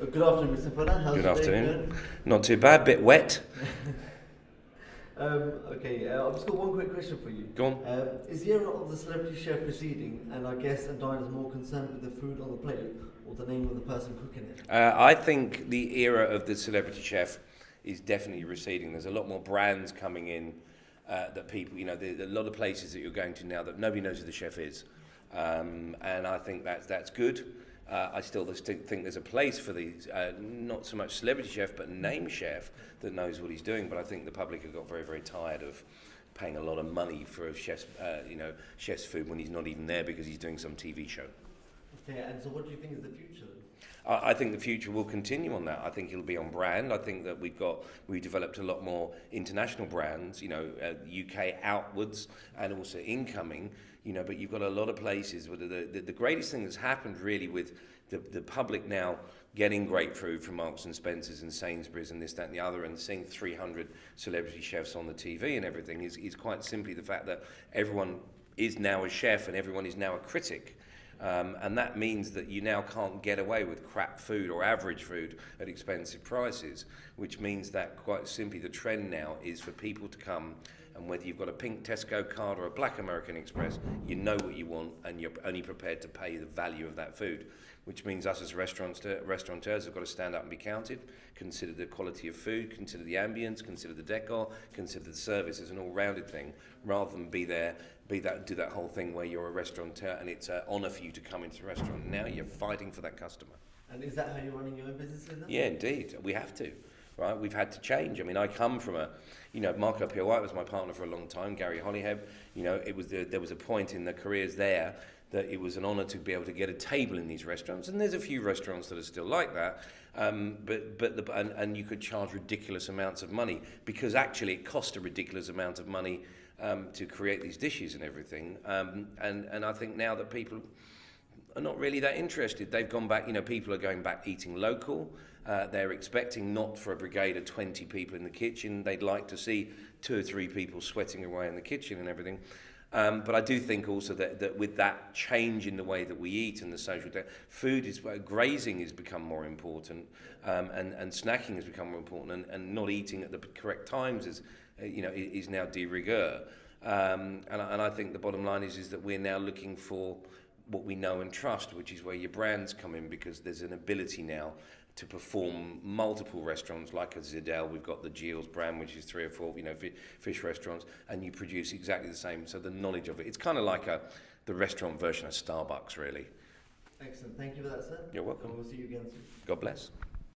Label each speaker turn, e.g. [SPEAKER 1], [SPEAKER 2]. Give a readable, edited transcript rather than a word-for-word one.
[SPEAKER 1] Good afternoon, Mr. Fuller. How's
[SPEAKER 2] Good
[SPEAKER 1] your day
[SPEAKER 2] afternoon.
[SPEAKER 1] going?
[SPEAKER 2] Not too bad, bit wet.
[SPEAKER 1] I've just got one quick question for you.
[SPEAKER 2] Go on.
[SPEAKER 1] Is the era of the celebrity chef receding, and our guests and diners more concerned with the food on the plate or the name of the person cooking it?
[SPEAKER 2] I think the era of the celebrity chef is definitely receding. There's a lot more brands coming in that people, there's a lot of places that you're going to now that nobody knows who the chef is. And I think that's good. I still think there's a place for these, not so much celebrity chef, but name chef that knows what he's doing. But I think the public have got very, very tired of paying a lot of money for a chef's food when he's not even there because he's doing some TV show.
[SPEAKER 1] Okay, and so what do you think is the future then?
[SPEAKER 2] I think the future will continue on that. I think it'll be on brand. I think that we've developed a lot more international brands, UK outwards and also incoming, but you've got a lot of places where the greatest thing that's happened really with the public now getting great food from Marks and Spencer's and Sainsbury's and this, that and the other, and seeing 300 celebrity chefs on the TV and everything is quite simply the fact that everyone is now a chef and everyone is now a critic. And that means that you now can't get away with crap food or average food at expensive prices, which means that quite simply the trend now is for people to come, and whether you've got a pink Tesco card or a black American Express, you know what you want and you're only prepared to pay the value of that food, which means us as restaurateurs have got to stand up and be counted, consider the quality of food, consider the ambience, consider the decor, consider the service as an all-rounded thing, rather than do that whole thing where you're a restaurateur and it's an honour for you to come into a restaurant. Now you're fighting for that customer.
[SPEAKER 1] And is that how you're running your own business then?
[SPEAKER 2] Yeah, indeed. We have to. Right, we've had to change. I mean, I come from Marco Peel White was my partner for a long time. Gary Hollyhead, there was a point in their careers there that it was an honour to be able to get a table in these restaurants, and there's a few restaurants that are still like that. But you could charge ridiculous amounts of money because actually it cost a ridiculous amount of money to create these dishes and everything. And I think now that people are not really that interested. They've gone back, people are going back eating local. They're expecting not for a brigade of 20 people in the kitchen. They'd like to see 2 or 3 people sweating away in the kitchen and everything. But I do think also that with that change in the way that we eat and the social grazing has become more important, and snacking has become more important, and not eating at the correct times is now de rigueur. And I think the bottom line is that we're now looking for what we know and trust, which is where your brands come in, because there's an ability now to perform multiple restaurants like a Zidell. We've got the Gilles brand, which is 3 or 4 fish restaurants, and you produce exactly the same. So the knowledge of it's kind of like the restaurant version of Starbucks, really.
[SPEAKER 1] Excellent. Thank you for that, sir.
[SPEAKER 2] You're welcome.
[SPEAKER 1] And we'll see you again soon.
[SPEAKER 2] God bless.